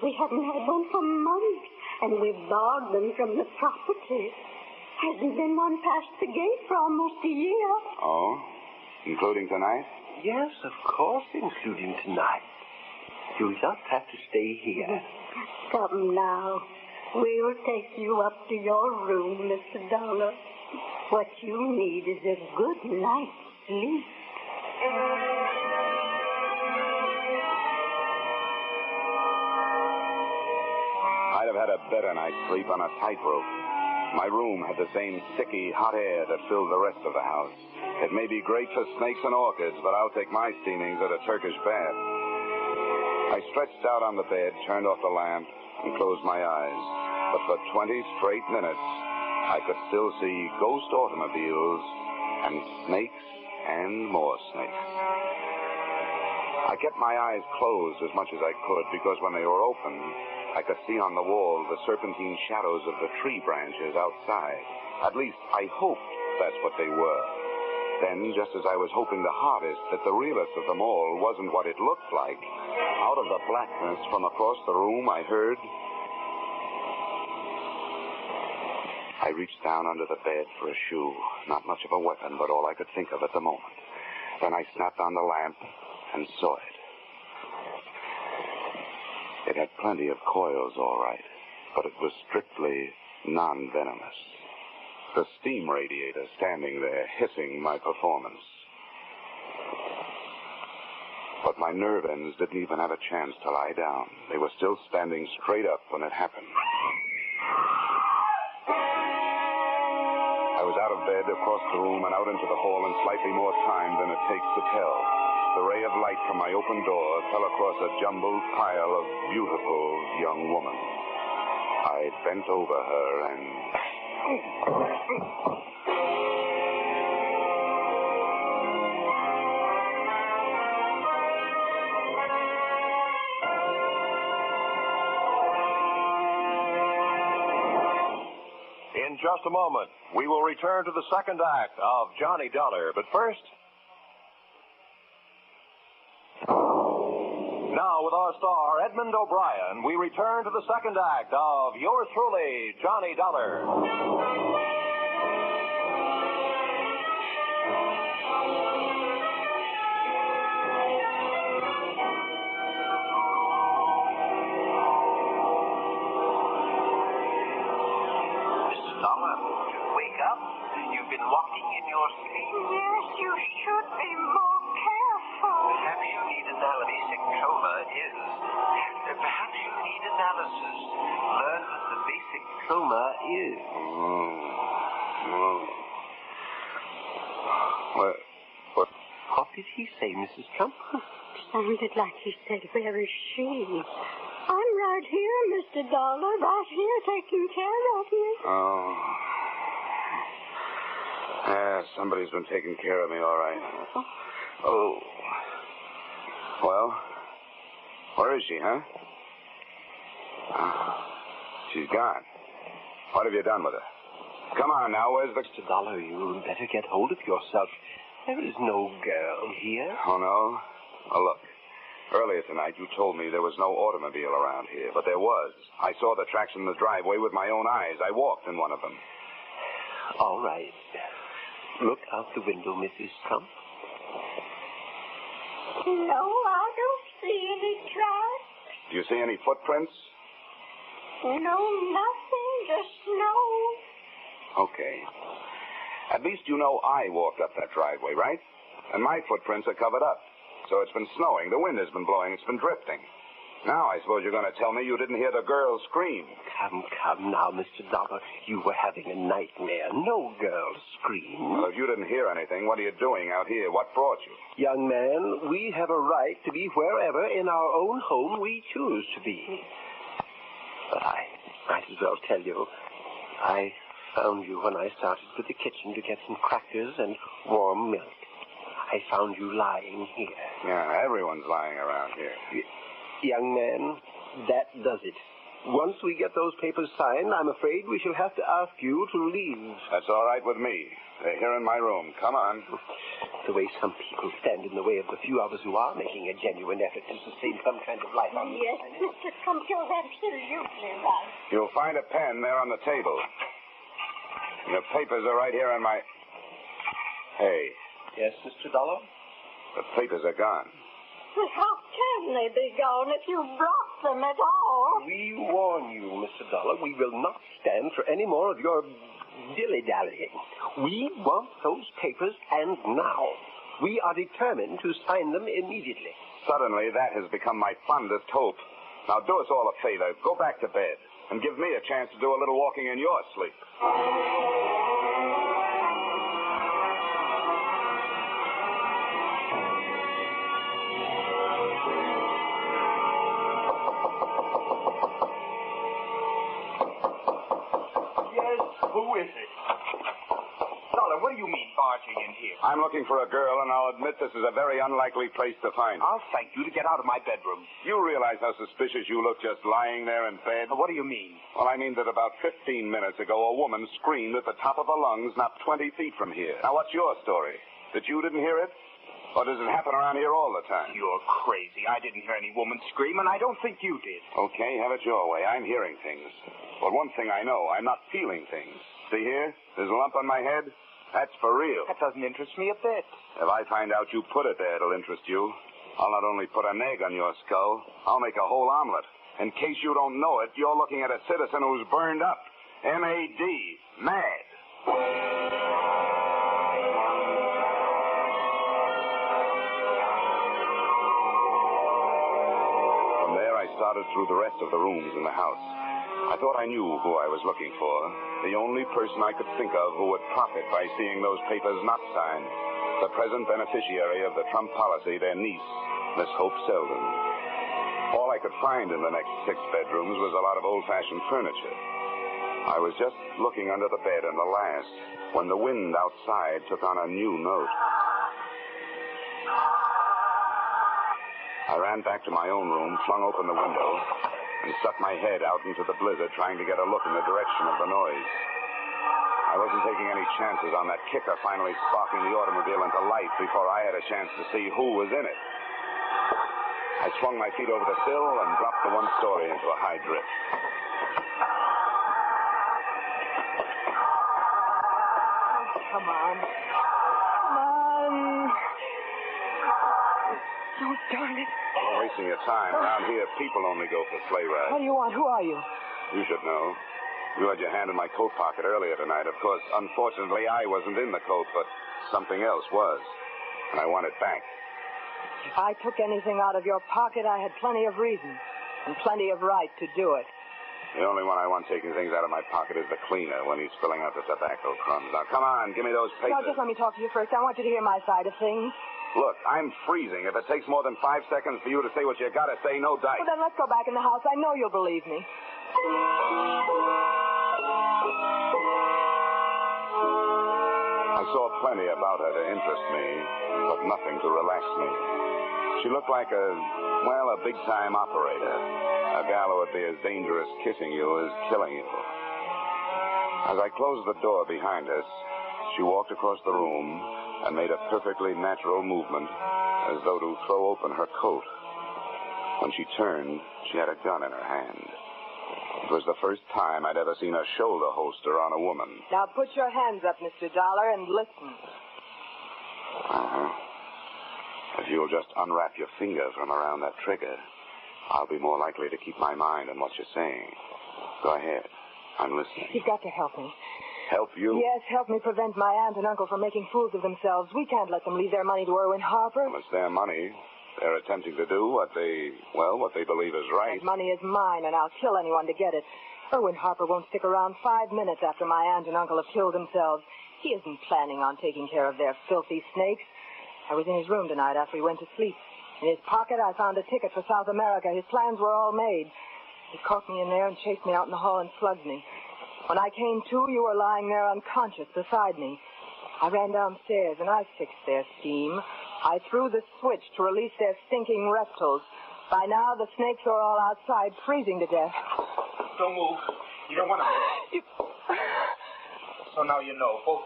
We haven't had one for months, and we've borrowed them from the property. Hasn't been one past the gate for almost a year. Oh? Including tonight? Yes, of course, including tonight. You'll just have to stay here. Come now. We'll take you up to your room, Mr. Dollar. What you need is a good night's sleep. I'd have had a better night's sleep on a tightrope. My room had the same sticky, hot air that filled the rest of the house. It may be great for snakes and orchids, but I'll take my steamings at a Turkish bath. I stretched out on the bed, turned off the lamp, and closed my eyes. But for 20 straight minutes, I could still see ghost automobiles and snakes and more snakes. I kept my eyes closed as much as I could because when they were open, I could see on the wall the serpentine shadows of the tree branches outside. At least I hoped that's what they were. Then, just as I was hoping the hardest that the realest of them all wasn't what it looked like, out of the blackness from across the room I heard... I reached down under the bed for a shoe. Not much of a weapon, but all I could think of at the moment. Then I snapped on the lamp and saw it. It had plenty of coils, all right, but it was strictly non-venomous. The steam radiator standing there hissing my performance. But my nerve ends didn't even have a chance to lie down. They were still standing straight up when it happened. I was out of bed, across the room, and out into the hall in slightly more time than it takes to tell. The ray of light from my open door fell across a jumbled pile of beautiful young women. I bent over her and... In just a moment, we will return to the second act of Johnny Dollar. But first... Now, with our star, Edmund O'Brien, we return to the second act of yours truly, Johnny Dollar. Walking in your sleep. Yes, you should be more careful. Perhaps you need analysis. Coma is. Perhaps you need analysis. Learn what the basic coma is. What did he say, Mrs. Trump? Sounded like he said, where is she? I'm right here, Mr. Dollar, right here taking care of you. Oh. Yeah, somebody's been taking care of me, all right. Oh. Well, where is she, huh? She's gone. What have you done with her? Come on now, where's the... Mr. Dollar, you better get hold of yourself. There is no girl here. Oh, no? Oh, look. Earlier tonight, you told me there was no automobile around here, but there was. I saw the tracks in the driveway with my own eyes. I walked in one of them. All right. Look out the window, Mrs. Trump. No, I don't see any tracks. Do you see any footprints? No, nothing, just snow. Okay. At least you know I walked up that driveway, right? And my footprints are covered up. So it's been snowing. The wind has been blowing. It's been drifting. Now I suppose you're going to tell me you didn't hear the girl scream. Come now, Mr. Dollar. You were having a nightmare. No girl scream. Well, if you didn't hear anything, what are you doing out here? What brought you? Young man, we have a right to be wherever in our own home we choose to be. But I might as well tell you, I found you when I started for the kitchen to get some crackers and warm milk. I found you lying here. Yeah, everyone's lying around here. Young man, that does it. Once we get those papers signed, I'm afraid we shall have to ask you to leave. That's all right with me. They're here in my room. Come on. The way some people stand in the way of the few of us who are making a genuine effort to sustain some kind of life on this Yes, planet. Mr. Trump, you're absolutely right. You'll find a pen there on the table. The papers are right here in my... Hey. Yes, Mr. Dollar? The papers are gone. Well, how can they be gone if you brought them at all? We warn you, Mr. Dollar, we will not stand for any more of your dilly-dallying. We want those papers, and now. We are determined to sign them immediately. Suddenly, that has become my fondest hope. Now, do us all a favor. Go back to bed and give me a chance to do a little walking in your sleep. Who is it? Dollar, what do you mean barging in here? I'm looking for a girl, and I'll admit this is a very unlikely place to find her. I'll thank you to get out of my bedroom. You realize how suspicious you look just lying there in bed? What do you mean? Well, I mean that about 15 minutes ago, a woman screamed at the top of her lungs not 20 feet from here. Now, what's your story? That you didn't hear it? Or does it happen around here all the time? You're crazy. I didn't hear any woman scream, and I don't think you did. Okay, have it your way. I'm hearing things. But one thing I know, I'm not feeling things. See here? This lump on my head? That's for real. That doesn't interest me a bit. If I find out you put it there, it'll interest you. I'll not only put an egg on your skull, I'll make a whole omelet. In case you don't know it, you're looking at a citizen who's burned up. M-A-D. Mad. From there, I started through the rest of the rooms in the house. I thought I knew who I was looking for. The only person I could think of who would profit by seeing those papers not signed. The present beneficiary of the Trump policy, their niece, Miss Hope Selden. All I could find in the next 6 bedrooms was a lot of old-fashioned furniture. I was just looking under the bed in the last when the wind outside took on a new note. I ran back to my own room, flung open the window, and stuck my head out into the blizzard, trying to get a look in the direction of the noise. I wasn't taking any chances on that kicker finally sparking the automobile into life before I had a chance to see who was in it. I swung my feet over the sill and dropped the one story into a high drift. Come on. Come on. Oh, darn it. Don't wasting your time. Around here, people only go for sleigh rides. What do you want? Who are you? You should know. You had your hand in my coat pocket earlier tonight. Of course, unfortunately, I wasn't in the coat, but something else was. And I want it back. If I took anything out of your pocket, I had plenty of reason and plenty of right to do it. The only one I want taking things out of my pocket is the cleaner when he's filling out the tobacco crumbs. Now, come on, give me those papers. No, just let me talk to you first. I want you to hear my side of things. Look, I'm freezing. If it takes more than 5 seconds for you to say what you gotta say, no dice. Well, then let's go back in the house. I know you'll believe me. I saw plenty about her to interest me, but nothing to relax me. She looked like a big-time operator. A gal who would be as dangerous kissing you as killing you. As I closed the door behind us, she walked across the room and made a perfectly natural movement as though to throw open her coat. When she turned, she had a gun in her hand. It was the first time I'd ever seen a shoulder holster on a woman. Now put your hands up, Mr. Dollar, and listen. Uh-huh. If you'll just unwrap your finger from around that trigger, I'll be more likely to keep my mind on what you're saying. Go ahead. I'm listening. You've got to help me. Help you? Yes, help me prevent my aunt and uncle from making fools of themselves. We can't let them leave their money to Irwin Harper. Well, it's their money. They're attempting to do what they believe is right. That money is mine, and I'll kill anyone to get it. Irwin Harper won't stick around 5 minutes after my aunt and uncle have killed themselves. He isn't planning on taking care of their filthy snakes. I was in his room tonight after he went to sleep. In his pocket, I found a ticket for South America. His plans were all made. He caught me in there and chased me out in the hall and slugged me. When I came to, you were lying there unconscious beside me. I ran downstairs, and I fixed their steam. I threw the switch to release their stinking reptiles. By now, the snakes are all outside, freezing to death. Don't move. You don't want to move. So now you know, both.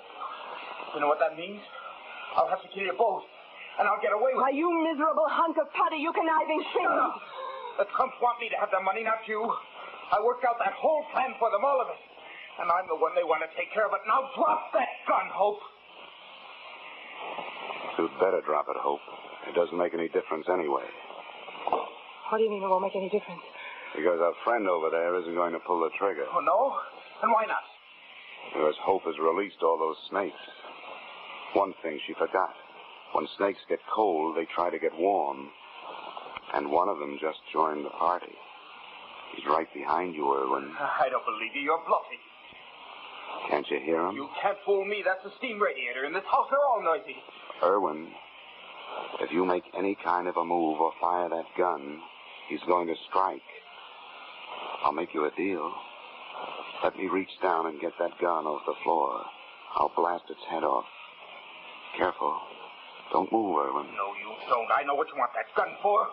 You know what that means? I'll have to kill you both, and I'll get away with it. Why, you miserable hunk of putty, you conniving thing. The Trumps want me to have the money, not you. I worked out that whole plan for them, all of it. And I'm the one they want to take care of it. Now drop that gun, Hope. You'd better drop it, Hope. It doesn't make any difference anyway. What do you mean it won't make any difference? Because our friend over there isn't going to pull the trigger. Oh, no? And why not? Because Hope has released all those snakes. One thing she forgot. When snakes get cold, they try to get warm. And one of them just joined the party. He's right behind you, Irwin. I don't believe you. You're bluffing. Can't you hear him? You can't fool me. That's a steam radiator. In this house, they're all noisy. Irwin, if you make any kind of a move or fire that gun, he's going to strike. I'll make you a deal. Let me reach down and get that gun off the floor. I'll blast its head off. Careful. Don't move, Irwin. No, you don't. I know what you want that gun for.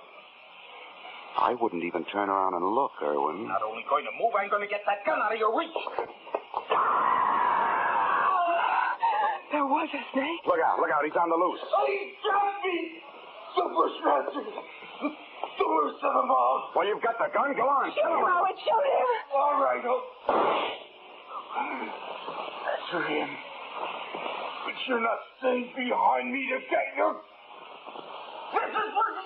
I wouldn't even turn around and look, Irwin. Not only going to move, I'm going to get that gun out of your reach. There was a snake. Look out, he's on the loose. Oh, he got me! The bushmaster! The worst of them all. Well, you've got the gun. Go on. Shoot him, Howard. Shoot him. All right, That's for him. But you're not staying behind me to get your... This is for you!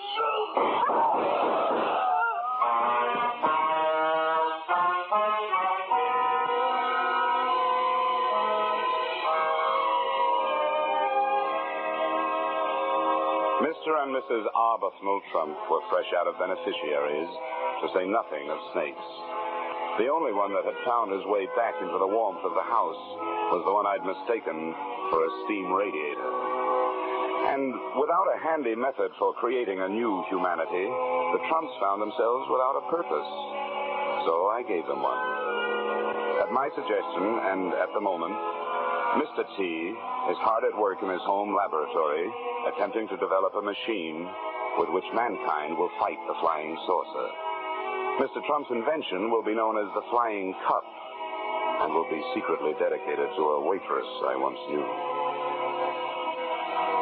Mr. and Mrs. Arbuthnot Trump were fresh out of beneficiaries, to say nothing of snakes. The only one that had found his way back into the warmth of the house was the one I'd mistaken for a steam radiator. And without a handy method for creating a new humanity, the Trumps found themselves without a purpose. So I gave them one. At my suggestion, and at the moment, Mr. T is hard at work in his home laboratory, attempting to develop a machine with which mankind will fight the flying saucer. Mr. Trump's invention will be known as the Flying Cup and will be secretly dedicated to a waitress I once knew.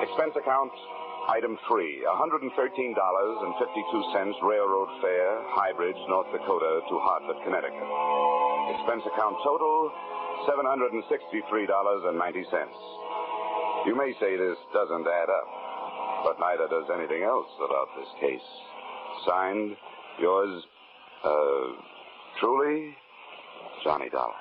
Expense account, item 3, $113.52 railroad fare, High Bridge, North Dakota to Hartford, Connecticut. Expense account total, $763.90. You may say this doesn't add up, but neither does anything else about this case. Signed, yours, truly, Johnny Dollar.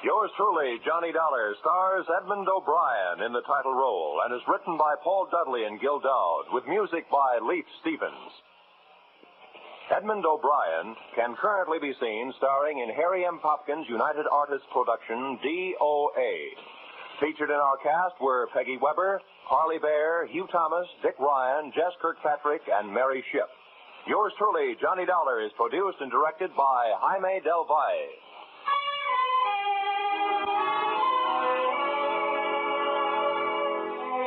Yours truly, Johnny Dollar, stars Edmund O'Brien in the title role and is written by Paul Dudley and Gil Dowd with music by Leith Stevens. Edmund O'Brien can currently be seen starring in Harry M. Popkins' United Artists production, DOA. Featured in our cast were Peggy Weber, Harley Bear, Hugh Thomas, Dick Ryan, Jess Kirkpatrick, and Mary Shipp. Yours truly, Johnny Dollar, is produced and directed by Jaime Del Valle.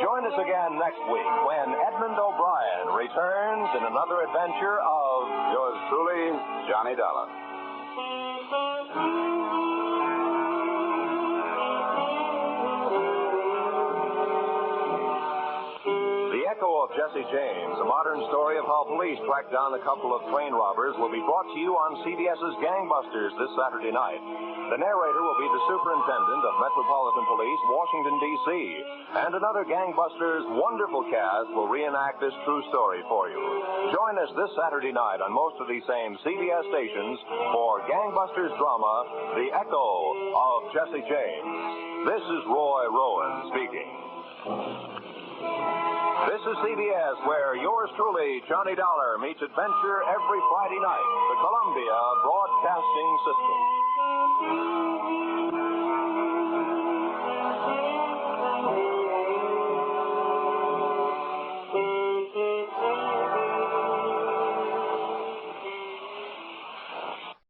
Join us again next week when Edmund O'Brien returns in another adventure of yours truly, Johnny Dollar. The Echo of Jesse James, a modern story of how police tracked down a couple of train robbers, will be brought to you on CBS's Gangbusters this Saturday night. The narrator will be the Superintendent of Metropolitan Police, Washington, D.C., and another Gangbusters wonderful cast will reenact this true story for you. Join us this Saturday night on most of these same CBS stations for Gangbusters drama, The Echo of Jesse James. This is Roy Rowan speaking. This is CBS, where yours truly, Johnny Dollar, meets adventure every Friday night. The Columbia Broadcasting System.